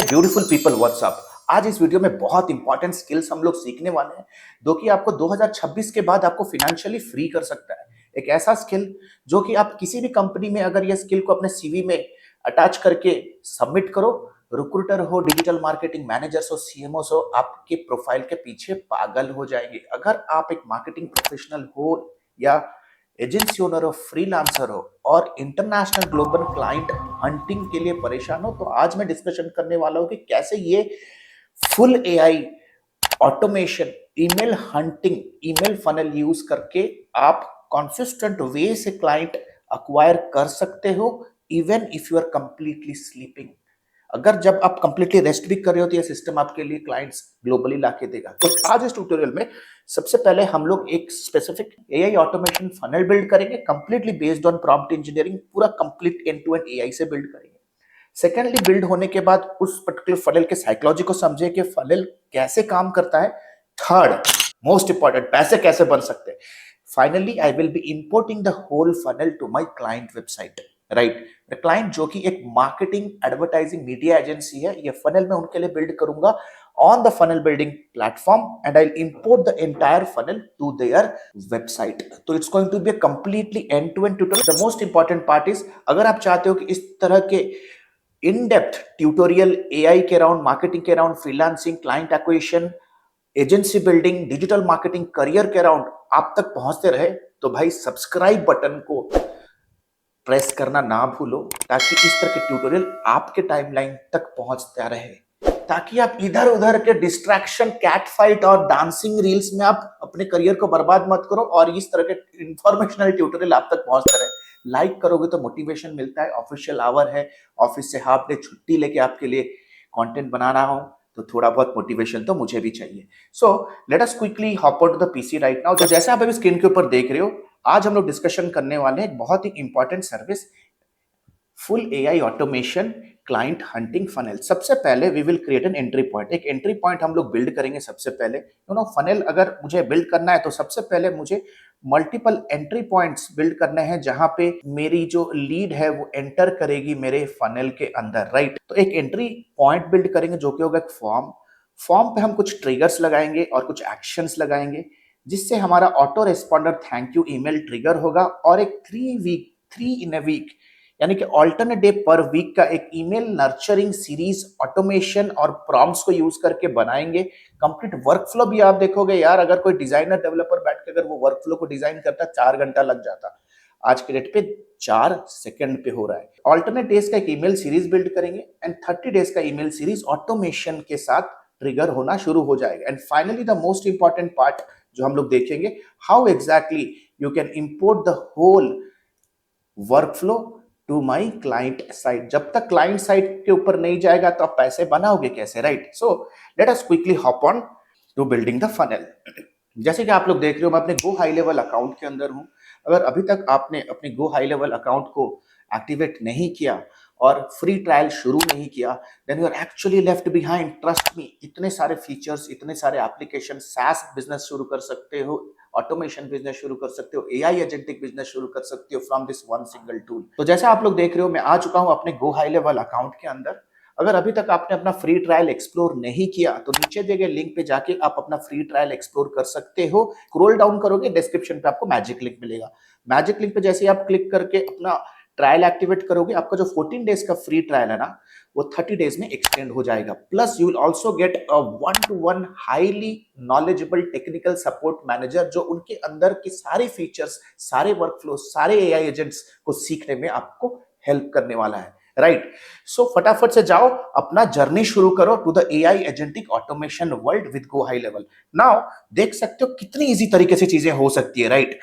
Beautiful people WhatsApp. आज इस video में बहुत इंपॉर्टेंट स्किल्स हम लोग सीखने वाले हैं जो कि आपको 2026 के बाद आपको फाइनेंशियली फ्री कर सकता है। एक ऐसा स्किल जो कि आप किसी भी कंपनी में अगर ये स्किल को अपने सीवी में अटैच करके सबमिट करो, रिक्रूटर हो, डिजिटल मार्केटिंग मैनेजर्स हो, सीएमओस हो, आपके प्रोफाइल के पीछे पागल हो जाएंगे। अगर आप एक मार्केटिंग प्रोफेशनल हो या एजेंसी ओनर हो, फ्रीलांसर हो और इंटरनेशनल ग्लोबल क्लाइंट हंटिंग के लिए परेशान हो, तो आज मैं डिस्कशन करने वाला हूं कि कैसे ये full AI automation, email hunting, email funnel use करके आप कॉन्सिस्टेंट वे से क्लाइंट अक्वायर कर सकते हो even if you are completely sleeping. अगर जब आप कंप्लीटली रेस्ट भी कर रहे हो तो ये सिस्टम आपके लिए क्लाइंट्स ग्लोबली लाके देगा। तो आज इस ट्यूटोरियल में सबसे पहले हम लोग एक specific AI automation funnel build करेंगे, completely based on prompt engineering, पूरा complete end to end AI से बिल्ड करेंगे। सेकेंडली, बिल्ड होने के बाद उस पर्टिकुलर फनल के साइकोलॉजी को समझे कि फनल कैसे काम करता है। थर्ड मोस्ट इंपॉर्टेंट, पैसे कैसे बन सकते हैं। Finally I will be importing the whole funnel to my client website. Right, client जो कि एक मार्केटिंग एडवर्टाइजिंग मीडिया एजेंसी है, ये फनल मैं उनके लिए बिल्ड करूंगा on the funnel building platform and I import the entire funnel to their website. तो it's going to be a completely end to end tutorial. The most important part is, अगर आप चाहते हो कि इस तरह के इन डेप्थ ट्यूटोरियल एआई के अराउंड, मार्केटिंग के around, freelancing, client acquisition, agency building, digital marketing, career के अराउंड आप तक पहुंचते रहे, तो भाई सब्सक्राइब बटन को प्रेस करना ना भूलो, ताकि इस तरह के ट्यूटोरियल आपके टाइमलाइन तक पहुंचता रहे, ताकि आप इधर उधर के डिस्ट्रैक्शन, कैट फाइट और डांसिंग रील्स में आप अपने करियर को बर्बाद मत करो और इस तरह के इंफॉर्मेशनल ट्यूटोरियल आप तक पहुंचते रहे। लाइक करोगे तो मोटिवेशन मिलता है। ऑफिशियल आवर है, ऑफिस से हाफ डे छुट्टी लेके आपके लिए कंटेंट बना रहा हूं, तो थोड़ा बहुत मोटिवेशन तो मुझे भी चाहिए। So let us quickly hop out to the PC right now. तो जैसे आप अभी स्क्रीन के ऊपर देख रहे हो, आज हम लोग डिस्कशन करने वाले हैं एक बहुत ही important service, full AI automation client hunting funnel. सबसे पहले we will create an entry point. एक एंट्री पॉइंट हम लोग बिल्ड करेंगे। सबसे पहले फनल अगर मुझे बिल्ड करना है तो सबसे पहले मुझे मल्टीपल एंट्री पॉइंट्स बिल्ड करने हैं, जहां पे मेरी जो लीड है वो एंटर करेगी मेरे फनल के अंदर। राइट, तो एक एंट्री पॉइंट बिल्ड करेंगे जो कि होगा एक फॉर्म। फॉर्म पे हम कुछ ट्रिगर्स लगाएंगे और कुछ एक्शंस लगाएंगे, जिससे हमारा auto responder thank you email trigger होगा और एक 3 इन अ वीक, यानी कि ऑल्टरनेट डे पर वीक का एक ईमेल नर्चरिंग सीरीज ऑटोमेशन और प्रॉम्प्ट्स को यूज करके बनाएंगे। कंप्लीट वर्कफ्लो भी आप देखोगे यार, अगर कोई डिजाइनर डेवलपर बैठ के अगर वो वर्कफ्लो को डिजाइन करता 4 घंटा लग जाता, आज के डेट पे 4 सेकंड पे हो रहा है। ऑल्टरनेट डेज का एक ईमेल सीरीज बिल्ड करेंगे एंड 30 डेज का ईमेल सीरीज ऑटोमेशन के साथ ट्रिगर होना शुरू हो जाएगा। And finally the most important part जो हम लोग देखेंगे, how exactly you can import the whole workflow to my client site. जब तक क्लाइंट साइट के ऊपर नहीं जाएगा तो आप पैसे बनाओगे कैसे। Right, so let us quickly hop on to building the funnel. जैसे कि आप लोग देख रहे हो, मैं अपने गो हाई लेवल अकाउंट के अंदर हूं। अगर अभी तक आपने अपने गो हाई लेवल अकाउंट को एक्टिवेट नहीं किया और फ्री ट्रायल शुरू नहीं किया, then you are actually left behind. Trust me, इतने सारे फीचर्स, इतने सारे एप्लीकेशन, SaaS बिजनेस शुरू कर सकते हो, ऑटोमेशन बिजनेस शुरू कर सकते हो, एआई एजेंटिक बिजनेस शुरू कर सकते हो from this one single tool. तो जैसे आप लोग देख रहे हो, मैं आ चुका हूं अपने गो हाई लेवल अकाउंट के अंदर। अगर अभी तक आपने अपना फ्री ट्रायल एक्सप्लोर नहीं किया तो नीचे दिए गए लिंक पे जाके आप अपना फ्री ट्रायल एक्सप्लोर कर सकते हो। स्क्रॉल डाउन करोगे, डिस्क्रिप्शन पे आपको मैजिक लिंक मिलेगा। मैजिक लिंक पे जैसे ही आप क्लिक करके अपना ट्रायल एक्टिवेट करोगे, आपका जो 14 डेज का फ्री ट्रायल है ना, वो 30 डेज में एक्सटेंड हो जाएगा। Plus you will also get a 1-to-1 highly knowledgeable technical support manager, जो उनके अंदर की सारे फीचर्स, सारे वर्कफ्लो, सारे एआई एजेंट्स को सीखने में आपको हेल्प करने वाला है। राइट, सो फटाफट से जाओ, अपना जर्नी शुरू करो to the AI agentic automation world with Go high Level. Now देख सकते हो कितनी इजी तरीके से चीजें हो सकती है। राइट,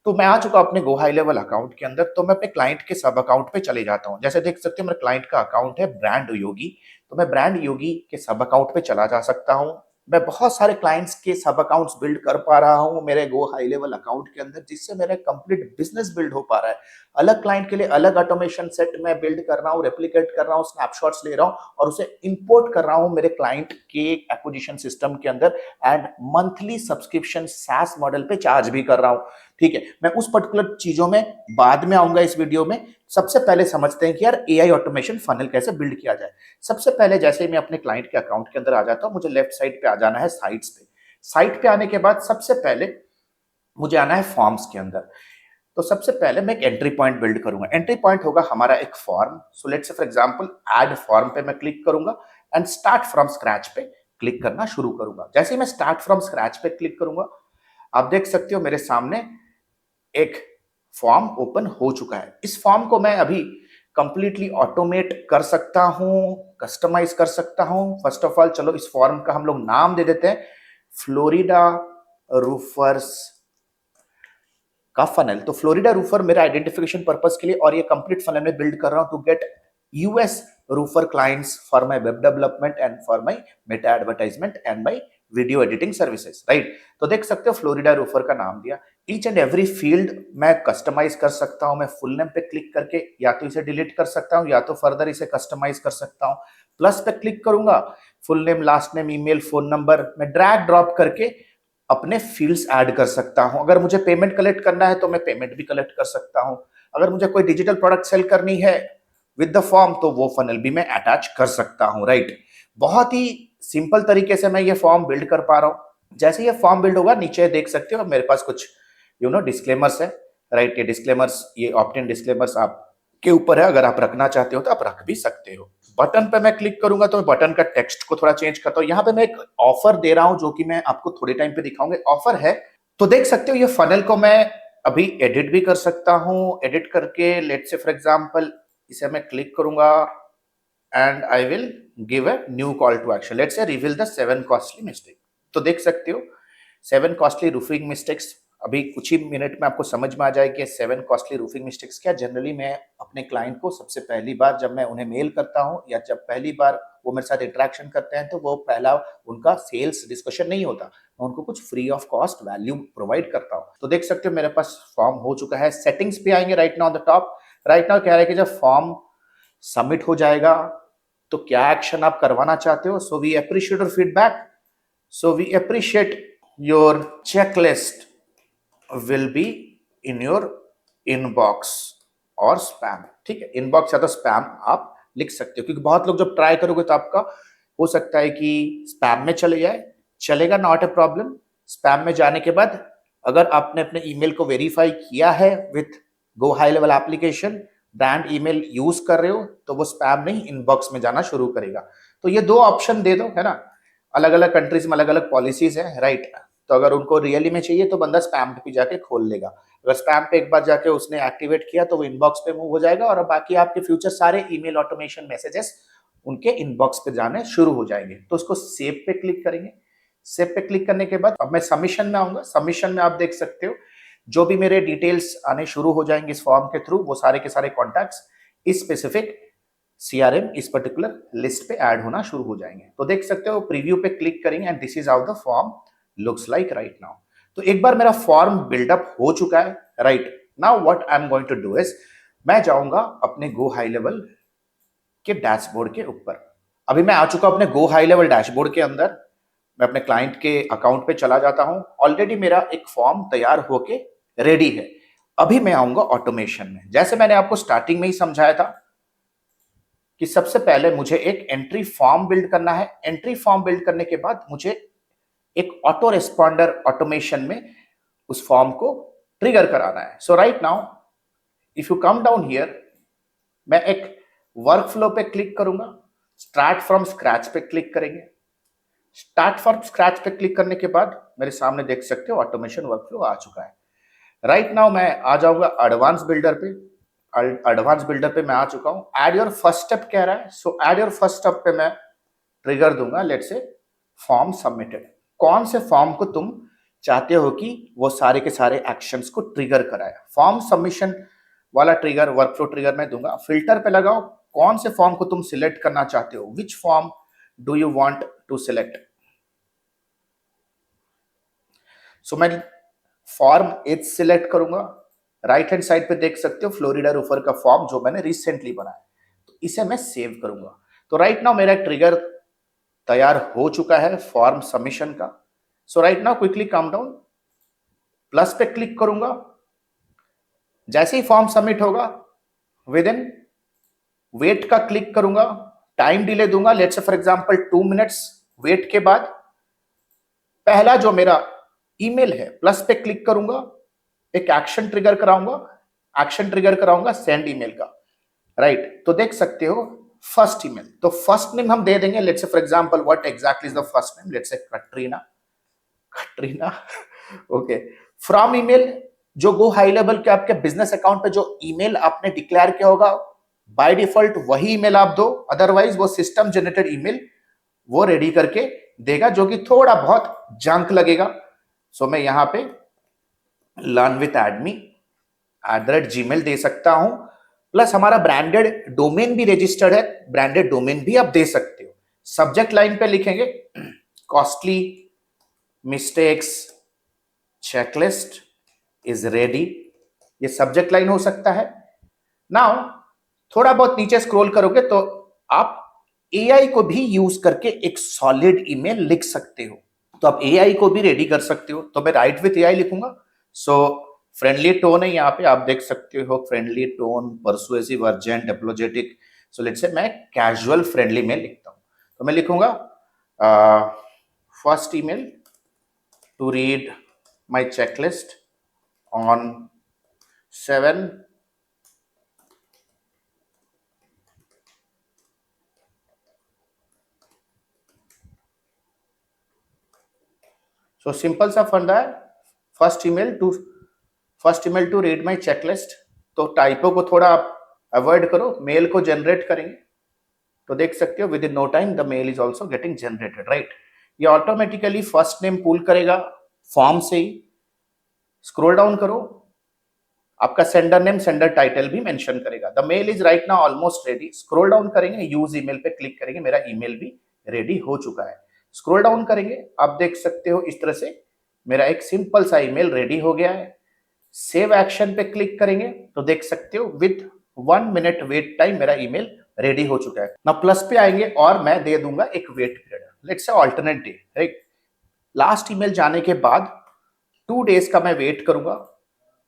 तो मैं आ चुका अपने गो हाई लेवल अकाउंट के अंदर। तो मैं अपने क्लाइंट के सब अकाउंट पे चले जाता हूं। जैसे देख सकते हो, मेरे क्लाइंट का अकाउंट है ब्रांड योगी, तो मैं ब्रांड योगी के सब अकाउंट पे चला जा सकता हूं। मैं बहुत सारे क्लाइंट्स के सब अकाउंट्स बिल्ड कर पा रहा हूं मेरे गो हाई लेवल अकाउंट के अंदर, जिससे मेरा कंप्लीट बिजनेस बिल्ड हो पा रहा है। अलग क्लाइंट के लिए अलग ऑटोमेशन सेट मैं बिल्ड कर रहा हूं, रेप्लिकेट कर रहा हूं, स्नैपशॉट्स ले रहा हूं और उसे इंपोर्ट कर रहा हूं मेरे क्लाइंट के एक्विजिशन सिस्टम के अंदर and monthly subscription SaaS model पे चार्ज भी कर रहा हूं। ठीक है, मैं उस पर्टिकुलर चीजों में बाद में आऊंगा इस वीडियो में। सबसे पहले समझते हैं कि यार एआई ऑटोमेशन फनल कैसे बिल्ड किया जाए। सबसे पहले जैसे ही मैं अपने क्लाइंट के अकाउंट के अंदर आ जाता हूं, मुझे लेफ्ट साइड पे आ जाना है साइट्स पे। साइट पे आने के बाद सबसे पहले मुझे आना है फॉर्म्स के अंदर। तो सबसे पहले मैं एक एंट्री पॉइंट बिल्ड करूंगा। एंट्री पॉइंट होगा हमारा एक form. So let's say for example add form पे मैं क्लिक करूंगा एंड स्टार्ट फ्रॉम स्क्रैच पे क्लिक करना शुरू करूंगा। जैसे ही मैं स्टार्ट फ्रॉम स्क्रैच पे क्लिक करूंगा, आप देख सकते हो मेरे सामने एक फॉर्म ओपन हो चुका है। इस फॉर्म को मैं अभी कंप्लीटली ऑटोमेट कर सकता हूं, कस्टमाइज कर सकता हूं। फर्स्ट ऑफ ऑल चलो इस फॉर्म का हम लोग नाम दे देते हैं फ्लोरिडा रूफर्स का फनल। तो फ्लोरिडा रूफर मेरा आइडेंटिफिकेशन पर्पस के लिए और ये कंप्लीट फनल में बिल्ड कर रहा हूं to get US roofer clients for my web development and for my Meta advertisement and my video editing services, right. तो देख सकते हो फ्लोरिडा रूफर का नाम दिया। ईच एंड एवरी फील्ड मैं कस्टमाइज कर सकता हूं। मैं फुल नेम पे क्लिक करके या तो इसे डिलीट कर सकता हूं या तो फर्दर इसे कस्टमाइज कर सकता हूं। प्लस पे क्लिक करूंगा, full name, last name, email, phone number मैं ड्रैग ड्रॉप करके अपने फील्ड्स ऐड कर सकता हूं। अगर मुझे पेमेंट कलेक्ट करना है तो मैं पेमेंट भी कलेक्ट कर सकता हूं। अगर मुझे कोई डिजिटल प्रोडक्ट सेल करनी है विद द फॉर्म तो वो फनल भी मैं अटैच कर सकता हूं, राइट। बहुत ही सिंपल तरीके से मैं ये फॉर्म बिल्ड कर पा रहा हूं। जैसे ये फॉर्म बिल्ड होगा, नीचे देख सकते हो मेरे पास कुछ डिस्क्लेमर्स है, राइट। ये डिस्क्लेमर्स, ये ऑप्ट इन डिस्क्लेमर्स आप के ऊपर है। अगर आप रखना चाहते हो तो आप रख भी सकते हो। बटन पे मैं क्लिक करूंगा तो बटन का टेक्स्ट को थोड़ा चेंज करता हूं। यहां पे मैं एक ऑफर दे रहा हूं जो कि मैं आपको थोड़े टाइम पे दिखाऊंगा। ऑफर है तो देख सकते हो ये फनल को मैं अभी एडिट भी कर सकता हूं। एडिट करके लेट्स से फॉर एग्जांपल इसे मैं क्लिक करूंगा and I will give a new call to action. Let's say reveal the 7 costly mistake. तो देख सकते हो 7 कॉस्टली रूफिंग मिस्टेक्स। अभी कुछ ही मिनट में आपको समझ में आ जाए कि 7 कॉस्टली रूफिंग मिस्टेक्स क्या। जनरली मैं अपने क्लाइंट को सबसे पहली बार जब मैं उन्हें मेल करता हूं या जब पहली बार वो मेरे साथ इंटरेक्शन करते हैं तो वो पहला उनका सेल्स डिस्कशन नहीं होता, मैं उनको कुछ free of cost value provide करता हूं। तो देख सकते हो मेरे पास फॉर्म हो चुका है। सेटिंग्स पे आएंगे right now on the top. Right now कह रहा है कि जब फॉर्म सबमिट हो जाएगा तो क्या एक्शन आप करवाना चाहते हो। So we appreciate your feedback. So we appreciate your checklist will be in your inbox और स्पैम, ठीक है। इनबॉक्स या तो स्पैम आप लिख सकते हो क्योंकि बहुत लोग जब ट्राई करोगे तो आपका हो सकता है कि स्पैम में चले जाए। चलेगा, नॉट ए प्रॉब्लम। स्पैम में जाने के बाद अगर आपने अपने ईमेल को वेरीफाई किया है with go high level application, brand email use कर रहे हो तो वो स्पैम नहीं इनबॉक्स में जाना शुरू करेगा। तो ये दो ऑप्शन दे दो, है ना। अलग अलग कंट्रीज में अलग अलग पॉलिसीज है, राइट। तो अगर उनको रियली में चाहिए तो बंदा स्पैम पे जाके खोल लेगा। अगर स्पैम पे एक बार जाके उसने एक्टिवेट किया तो वो इनबॉक्स पे मूव हो जाएगा और बाकी आपके फ्यूचर सारे ईमेल ऑटोमेशन मैसेजेस उनके इनबॉक्स पे जाने शुरू हो जाएंगे। तो उसको सेव पे क्लिक करेंगे। सेव पे क्लिक करने के बाद अब मैं सबमिशन में आऊंगा। सबमिशन में आप देख सकते हो जो भी मेरे डिटेल्स आने शुरू हो जाएंगे इस फॉर्म के थ्रू, वो सारे के सारे कॉन्टैक्ट्स इस स्पेसिफिक सीआरएम इस पर्टिकुलर लिस्ट पे ऐड होना शुरू हो जाएंगे। तो देख सकते हो प्रीव्यू पे क्लिक करेंगे and this is how the form looks like right now. तो एक बार मेरा फॉर्म बिल्डअप हो चुका है, right. Now what I am going to do is मैं जाऊंगा अपने गो हाई लेवल के डैशबोर्ड के ऊपर। अभी मैं आ चुका अपने गो हाई लेवल डैशबोर्ड के अंदर। मैं अपने क्लाइंट के अकाउंट पे चला जाता हूं। ऑलरेडी मेरा एक फॉर्म तैयार होके रेडी है। अभी मैं आऊंगा ऑटोमेशन में। जैसे मैंने आपको स्टार्टिंग में ही समझाया था कि सबसे पहले मुझे एक एंट्री फॉर्म बिल्ड करना है। एंट्री फॉर्म बिल्ड करने के बाद मुझे एक ऑटो रिस्पॉन्डर ऑटोमेशन में उस फॉर्म को ट्रिगर कराना है। So right now if you come down here, मैं एक वर्क फ्लो पे क्लिक करूंगा। स्टार्ट फ्रॉम स्क्रैच पे क्लिक करेंगे। स्टार्ट फ्रॉम स्क्रैच पे क्लिक करने के बाद मेरे सामने देख सकते हो ऑटोमेशन वर्कफ्लो आ चुका है। राइट नाउ मैं आ जाऊंगा एडवांस बिल्डर पे। एडवांस बिल्डर पे मैं आ चुका हूं। एड योर फर्स्ट स्टेप कह रहा है। सो एड योर फर्स्ट स्टेप पे मैं ट्रिगर दूंगा लेट्स से फॉर्म सबमिटेड। कौन से फॉर्म को तुम चाहते हो कि वो सारे के सारे एक्शंस को ट्रिगर कराए। फॉर्म सबमिशन वाला ट्रिगर वर्कफ्लो ट्रिगर मैं दूंगा। फिल्टर पे लगाओ कौन से फॉर्म को तुम सिलेक्ट करना चाहते हो। Which form do you want to select. So मैं फॉर्म एज सिलेक्ट करूंगा। राइट हैंड साइड पे देख सकते हो फ्लोरिडा रूफर का फॉर्म जो मैंने रिसेंटली बनाया। तो इसे मैं सेव करूंगा। तो राइट नाउ मेरा ट्रिगर तैयार हो चुका है फॉर्म सबमिशन का। So right now quickly come down plus पे क्लिक करूंगा। जैसे ही फॉर्म सबमिट होगा, विद इन वेट का क्लिक करूंगा, टाइम डिले दूंगा, let's say for example 2 minutes. Wait के बाद पहला जो मेरा ईमेल है, प्लस पे क्लिक करूंगा, एक एक्शन ट्रिगर कराऊंगा, सेंड ईमेल का, राइट। तो देख सकते हो फर्स्ट ईमेल, तो फर्स्ट नेम हम दे देंगे, let's say for example what exactly is the first name, let's से कटरीना, ओके। फ्रॉम ईमेल, जो गो हाई लेवल के आपके बिजनेस अकाउंट पे जो ईमेल आपने डिक्लेयर किया होगा, बाय डिफॉल्ट वही ईमेल आप दो, अदरवाइज वो सिस्टम जनरेटेड ईमेल वो रेडी करके देगा, जो कि थोड़ा बहुत जंक लगेगा। सो मैं यहां पे learnwithadmi@gmail दे सकता हूं, प्लस हमारा ब्रांडेड डोमेन भी रजिस्टर्ड है, ब्रांडेड डोमेन भी आप दे सकते हो। सब्जेक्ट लाइन पे लिखेंगे costly mistakes checklist is ready, ये सब्जेक्ट लाइन हो सकता है। नाउ थोड़ा बहुत नीचे स्क्रॉल करोगे तो आप एआई को भी यूज करके एक सॉलिड ईमेल लिख सकते हो, तो आप एआई को भी रेडी कर सकते हो। तो मैं राइट विथ एआई लिखूंगा। सो फ्रेंडली टोन है यहाँ पे, आप देख सकते हो friendly tone, persuasive, urgent, apologetic. So let's say मैं कैजुअल फ्रेंडली में लिखता हूँ, तो मैं लिखूंगा first email to read my checklist on 7 so simple सा फंडा है, first email to read my checklist. तो टाइपो को थोड़ा आप अवॉइड करो, मेल को जनरेट करेंगे तो देख सकते हो within no time the mail is also getting generated, right. ये ऑटोमेटिकली फर्स्ट नेम पुल करेगा फॉर्म से ही। स्क्रॉल डाउन करो, आपका सेंडर नेम सेंडर टाइटल भी मेंशन करेगा। The mail is right now almost ready. Scroll down करेंगे, use email पे क्लिक करेंगे, मेरा ईमेल भी रेडी हो चुका है। स्क्रॉल डाउन करेंगे, आप देख सकते हो इस तरह से मेरा एक सिंपल सा ईमेल रेडी हो गया है। सेव एक्शन पे क्लिक करेंगे तो देख सकते हो विद 1 मिनट वेट टाइम मेरा ईमेल रेडी हो चुका है। ना प्लस पे आएंगे और मैं दे दूंगा एक wait period, let's say alternate day, right. Last email जाने के बाद 2 डेज का मैं वेट करूंगा,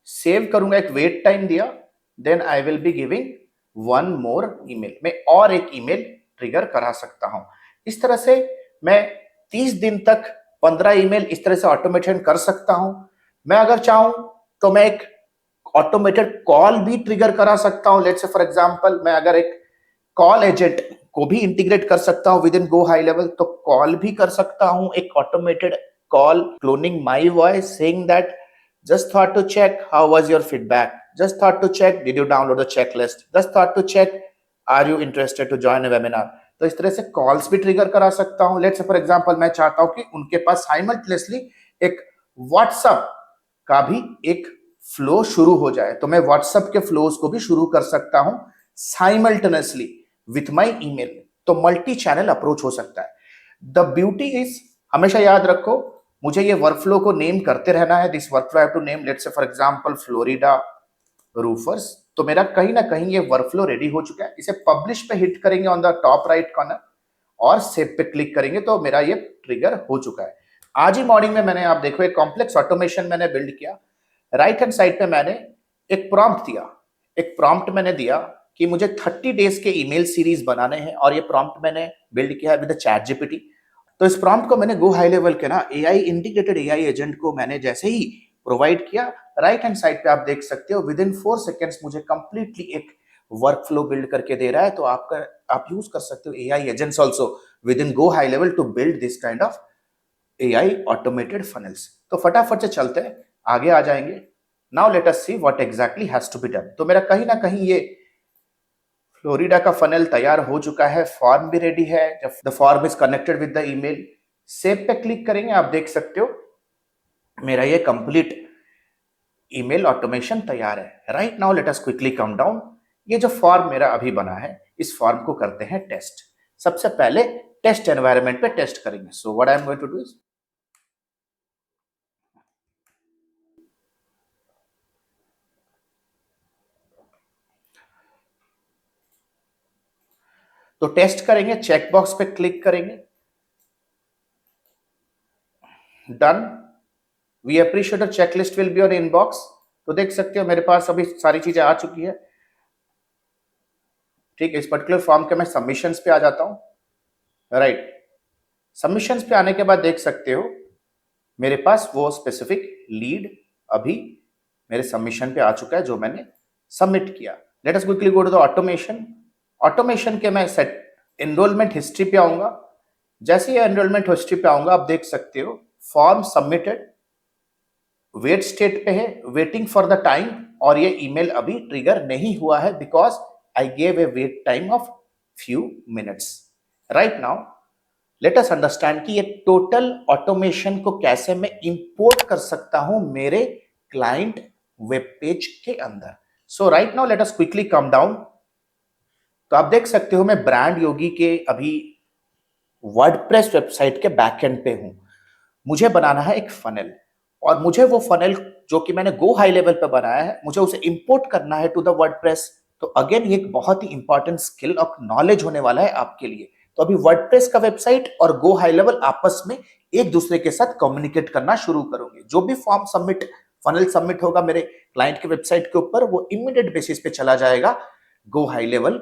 सेव करूंगा, एक वेट टाइम दिया, then I will be giving 1 more email. मैं और एक ईमेल ट्रिगर करा सकता हूं। इस तरह से मैं 30 दिन तक 15 ईमेल इस तरह से ऑटोमेशन कर सकता हूं। मैं अगर चाहूं तो मैं एक ऑटोमेटेड कॉल भी ट्रिगर करा सकता हूं। लेट्स से फॉर एग्जांपल मैं अगर एक कॉल एजेंट को भी इंटीग्रेट कर सकता हूं with in Go high level, तो कॉल भी कर सकता हूं, एक automated call cloning my voice saying that just thought to check how was your feedback, just thought to check did you download the checklist, just thought to check are you interested to join a webinar। तो इस तरह से calls भी trigger करा सकता हूं। Let's say for example मैं चाहता हूं कि उनके पास साइमल्टेनियसली एक व्हाट्सएप का भी एक फ्लो शुरू हो जाए, तो मैं व्हाट्सएप के फ्लोज को भी शुरू कर सकता हूं साइमल्टेनियसली विथ माय ईमेल। तो मल्टी चैनल अप्रोच हो सकता है। द ब्यूटी इज, हमेशा याद रखो, मुझे ये वर्कफ्लो को नेम करते रहना है। This workflow I have to name, let's say for example Florida roofers. तो मेरा कहीं ना कहीं ये वर्कफ्लो रेडी हो चुका है। इसे पब्लिश पे हिट करेंगे on the top right corner और सेव पे क्लिक करेंगे तो मेरा ये ट्रिगर हो चुका है। आज ही मॉर्निंग में मैंने, आप देखो, एक कॉम्प्लेक्स ऑटोमेशन मैंने बिल्ड किया। राइट हैंड साइड पे मैंने एक प्रॉम्प्ट मैंने दिया कि मुझे 30 डेज के ईमेल सीरीज बनाने हैं, और ये प्रॉम्प्ट मैंने बिल्ड किया है विद चैट जीपीटी। तो इस प्रॉम्प्ट को मैंने गो हाई लेवल के ना एआई इंटीग्रेटेड एआई एजेंट को मैंने जैसे ही प्रोवाइड किया, राइट हैंड साइड पे आप देख सकते हो विद इन 4 सेकेंड्स मुझे कंप्लीटली एक वर्क फ्लो बिल्ड करके दे रहा है। तो आप यूज कर सकते हो AI agents also within Go high Level to build this kind of AI automated funnels. तो फटाफट से चलते हैं, आगे आ जाएंगे। Now let us see what exactly has to be done. तो मेरा कहीं ना कहीं ये फ्लोरिडा का फनल तैयार हो चुका है, फॉर्म भी रेडी है। The form is connected with the email. Save पे क्लिक करेंगे, आप देख सकते हो मेरा ये कंप्लीट ईमेल ऑटोमेशन तैयार है। Right now let us quickly come down. ये जो फॉर्म मेरा अभी बना है, इस फॉर्म को करते हैं टेस्ट। सबसे पहले टेस्ट एनवायरनमेंट पे टेस्ट करेंगे। So what I am going to do is, तो टेस्ट करेंगे, चेक बॉक्स पे क्लिक करेंगे, done. We appreciate checklist will be your inbox. तो देख सकते हो मेरे पास अभी सारी चीजें आ चुकी है। ठीक है, इस पर्टिकुलर फॉर्म के मैं सबमिशंस पे आ जाता हूं। राइट, सबमिशंस पे आने के बाद देख सकते हो मेरे पास वो स्पेसिफिक लीड अभी मेरे सबमिशन पे आ चुका है जो मैंने सबमिट किया। Let us quickly go to the automation. Automation के मैं सेट एनरोलमेंट हिस्ट्री पे आऊंगा। जैसे ही एनरोलमेंट हिस्ट्री पे आऊंगा आप देख सकते हो फॉर्म सबमिटेड वेट स्टेट पे है, वेटिंग फॉर द टाइम, और ये ईमेल अभी ट्रिगर नहीं हुआ है because I gave a wait time of few minutes. Right now let us understand कि ये टोटल ऑटोमेशन को कैसे मैं इंपोर्ट कर सकता हूं मेरे क्लाइंट वेब पेज के अंदर। So right now let us quickly come down. तो आप देख सकते हो मैं ब्रांड योगी के अभी वर्डप्रेस वेबसाइट के बैकएंड पे हूं। मुझे बनाना है एक फनल, और मुझे वो फनल जो कि मैंने गो हाई लेवल पे बनाया है मुझे उसे इंपोर्ट करना है टू द वर्डप्रेस। तो अगेन ये एक बहुत ही इंपॉर्टेंट स्किल और नॉलेज होने वाला है आपके लिए। तो अभी वर्डप्रेस का वेबसाइट और गो हाई लेवल आपस में एक दूसरे के साथ कम्युनिकेट करना शुरू करोगे। जो भी फॉर्म सबमिट फनल सबमिट होगा मेरे क्लाइंट के वेबसाइट के ऊपर वो इमीडिएट बेसिस पे चला जाएगा गो हाई लेवल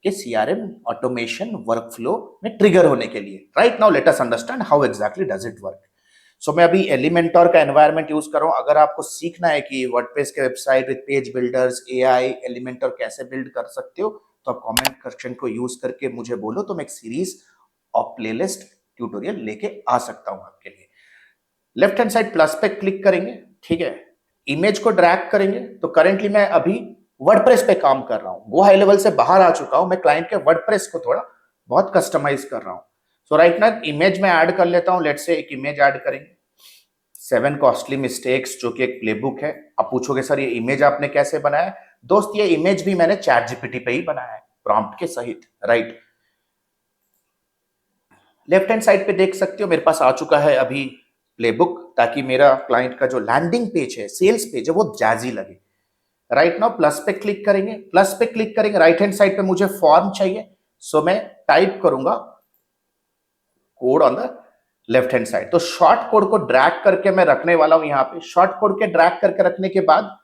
के सीआरएम ऑटोमेशन वर्कफ्लो में ट्रिगर होने के लिए। Right now let us understand how exactly does it work. So मैं अभी एलिमेंटोर का एनवायरनमेंट यूज कर रहा हूं। अगर आपको सीखना है कि वर्डप्रेस के website with page builders AI Elementor कैसे बिल्ड कर सकते हो तो आप कमेंट सेक्शन को यूज करके मुझे बोलो तो मैं एक सीरीज ऑफ प्लेलिस्ट ट्यूटोरियल लेके आ सकता हूं आपके लिए। लेफ्ट हैंड साइड प्लस पे क्लिक करेंगे, ठीक है, इमेज को ड्रैग करेंगे। तो करेंटली मैं अभी वर्डप्रेस पे काम कर रहा हूं, गो हाई लेवल से बाहर आ चुका हूं, मैं क्लाइंट के वर्डप्रेस को थोड़ा बहुत कस्टमाइज कर रहा हूं। सो राइट नाउ इमेज में ऐड कर लेता हूं। लेट्स से एक इमेज ऐड करेंगे, 7 कॉस्टली मिस्टेक्स जो कि एक प्लेबुक है। आप पूछोगे सर ये इमेज आपने कैसे बनाया? दोस्त ये इमेज भी मैंने चैट जीपीटी पे ही बनाया है प्रॉम्प्ट के सहित। राइट, लेफ्ट हैंड साइड पे देख सकते हो मेरे पास आ चुका है अभी प्लेबुक, ताकि मेरा क्लाइंट का जो लैंडिंग पेज है सेल्स पेज है वो जैजी लगे। राइट नाउ प्लस पे क्लिक करेंगे, प्लस पे क्लिक करेंगे, राइट हैंड साइड पे मुझे फॉर्म चाहिए। सो मैं टाइप करूंगा code on the left hand side. तो शॉर्ट कोड को ड्रैग करके मैं रखने वाला हूं यहाँ पे। शॉर्ट कोड के ड्रैग करके रखने के बाद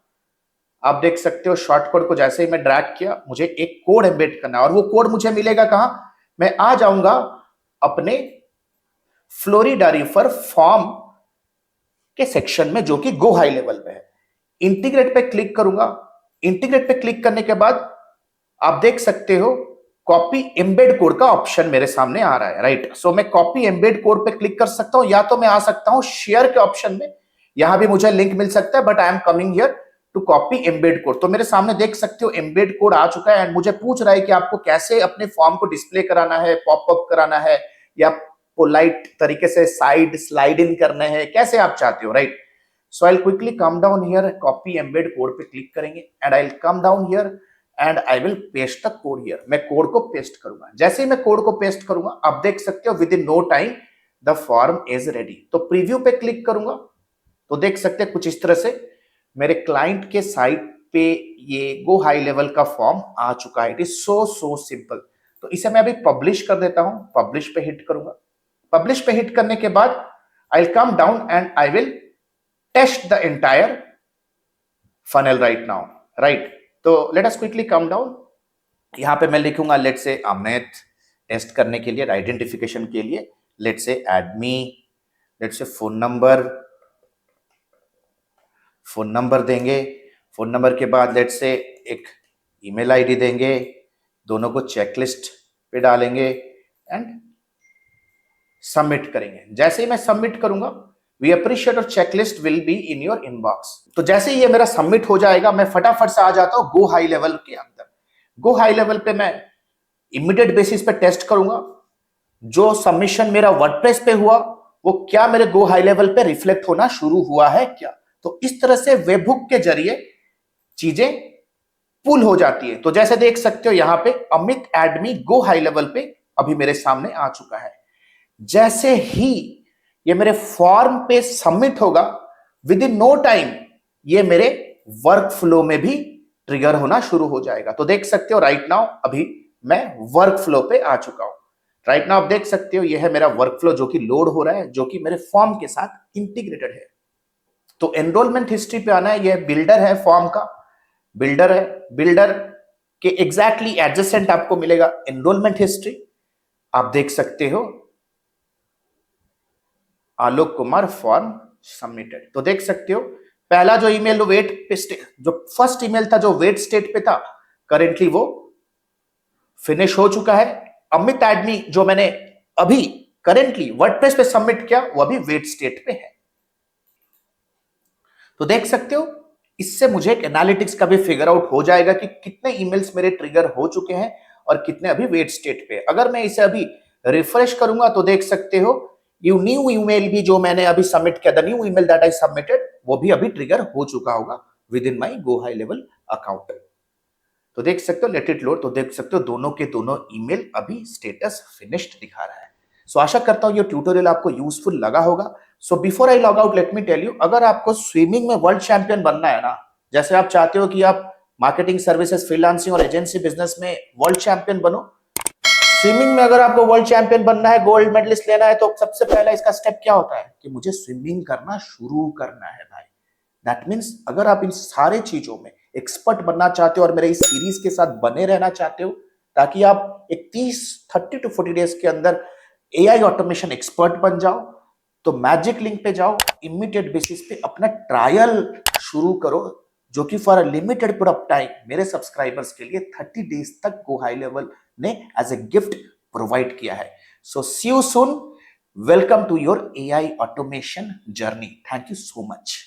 आप देख सकते हो शॉर्ट कोड को जैसे ही मैं ड्रैग किया मुझे एक कोड एम्बेड करना है, और वो कोड मुझे मिलेगा कहां? मैं आ जाऊंगा अपने फ्लोरिडा रिफर फॉर्म के सेक्शन में जो कि गो हाई लेवल पे है। इंटीग्रेट पे क्लिक करूंगा। इंटीग्रेट पे क्लिक करने के बाद आप देख सकते हो कॉपी एम्बेड कोड का ऑप्शन मेरे सामने आ रहा है। राइट, सो मैं कॉपी एम्बेड कोड पे क्लिक कर सकता हूं, या तो मैं आ सकता हूं शेयर के ऑप्शन में, यहां भी मुझे लिंक मिल सकता है, but I am coming here to copy embed code. तो मेरे सामने देख सकते हो एम्बेड कोड आ चुका है एंड मुझे पूछ रहा है कि आपको कैसे अपने फॉर्म को डिस्प्ले कराना है, पॉपअप कराना है, या पोलाइट तरीके से साइड स्लाइड इन करने हैं, कैसे आप चाहते हो। Right, so I will quickly come down here, copy embed code पे क्लिक करेंगे and I will come down here and I will paste the code here. मैं कोड को पेस्ट करूंगा। जैसे ही मैं कोड को पेस्ट करूंगा आप देख सकते हो within no time the form is ready. तो प्रीव्यू पे क्लिक करूंगा तो देख सकते हैं कुछ इस तरह से मेरे क्लाइंट के साइट पे ये गो हाई लेवल का फॉर्म आ चुका है। It is so simple. तो इसे मैं अभी पब्लिश कर देता हूं, पब्लिश पे हिट करूंगा। पब्लिश पे हिट करने के बाद I will come down and I will test the entire funnel right now. Right, तो let us quickly come down. यहां पे मैं लिखूंगा लेट से अमित, टेस्ट करने के लिए, आइडेंटिफिकेशन के लिए लेट से एडमी, लेट से फोन नंबर देंगे। फोन नंबर के बाद लेट से एक ईमेल आईडी देंगे, दोनों को चेकलिस्ट पे डालेंगे एंड सबमिट करेंगे। जैसे ही मैं सबमिट करूंगा we appreciate your checklist will be in your inbox. तो जैसे ही ये मेरा सबमिट हो जाएगा मैं फटाफट से आ जाता हूं गो हाई लेवल के अंदर। गो हाई लेवल पे मैं इमीडिएट बेसिस पे टेस्ट करूंगा जो सबमिशन मेरा वर्डप्रेस पे हुआ वो क्या मेरे गो हाई लेवल पे रिफ्लेक्ट होना शुरू हुआ है क्या। तो इस तरह से वेबहुक के जरिए चीजें पुल हो जाती है। तो जैसे देख सकते हो यहां पे अमित एडमी गो हाई लेवल पे अभी मेरे सामने आ चुका है। जैसे ही ये मेरे फॉर्म पे सबमिट होगा विद इन नो टाइम ये मेरे वर्क फ्लो में भी ट्रिगर होना शुरू हो जाएगा। तो देख सकते हो राइट नाउ अभी मैं वर्क फ्लो पे आ चुका हूं। राइट नाउ आप देख सकते हो ये है मेरा वर्क फ्लो जो कि लोड हो रहा है, जो कि मेरे फॉर्म के साथ इंटीग्रेटेड है। तो एनरोलमेंट हिस्ट्री पे आना है। यह बिल्डर है, फॉर्म का बिल्डर है। बिल्डर के एग्जैक्टली एडजेसेंट आपको मिलेगा एनरोलमेंट हिस्ट्री। आप देख सकते हो आलोक कुमार फॉर्म सबमिटेड। तो देख सकते हो पहला जो ईमेल वो वेट पे जो फर्स्ट ईमेल था जो वेट स्टेट पे था, करेंटली वो फिनिश हो चुका है। अमित एडमी जो मैंने अभी करेंटली वर्डप्रेस पे सबमिट किया वो अभी वेट स्टेट पे है। तो देख सकते हो इससे मुझे एक एनालिटिक्स का भी फिगर आउट हो जाएगा कि कितने ईमेल्स मेरे ट्रिगर हो चुके हैं और कितने अभी वेट स्टेट पे। अगर मैं इसे अभी रिफ्रेश करूंगा तो देख सकते हो यू न्यू ईमेल भी जो मैंने अभी सबमिट किया, the new email that I submitted, वो भी अभी ट्रिगर हो चुका होगा with in my go high Level account. तो देख सकते हो लेट इट लोड। तो देख सकते हो दोनों के दोनों ईमेल अभी स्टेटस फिनिश्ड दिखा रहा है। सो आशा करता हूं ये ट्यूटोरियल आपको यूजफुल लगा होगा। So before I log out let me tell you, अगर आपको स्विमिंग में वर्ल्ड चैंपियन बनना है ना, जैसे आप चाहते हो कि आप मार्केटिंग सर्विसेज, फ्रीलांसिंग और एजेंसी बिजनेस में वर्ल्ड चैंपियन बनो, स्विमिंग में अगर आपको वर्ल्ड चैंपियन बनना है, गोल्ड मेडलिस्ट लेना है, तो सबसे पहला इसका स्टेप क्या होता है कि मुझे स्विमिंग करना शुरू करना है भाई। दैट मीन्स अगर आप इन सारे चीजों में एक्सपर्ट बनना चाहते हो और मेरे इस सीरीज के साथ बने रहना चाहते हो ताकि आप एक 30 टू 40 डेज के अंदर एआई ऑटोमेशन एक्सपर्ट बन जाओ, तो मैजिक लिंक पे जाओ, इमीडिएट बेसिस पे अपना ट्रायल शुरू करो, जो कि for a limited period of time मेरे सब्सक्राइबर्स के लिए 30 डेज तक गो हाई लेवल ने एज ए गिफ्ट प्रोवाइड किया है। So see you soon, welcome to your AI automation journey. Thank you so much.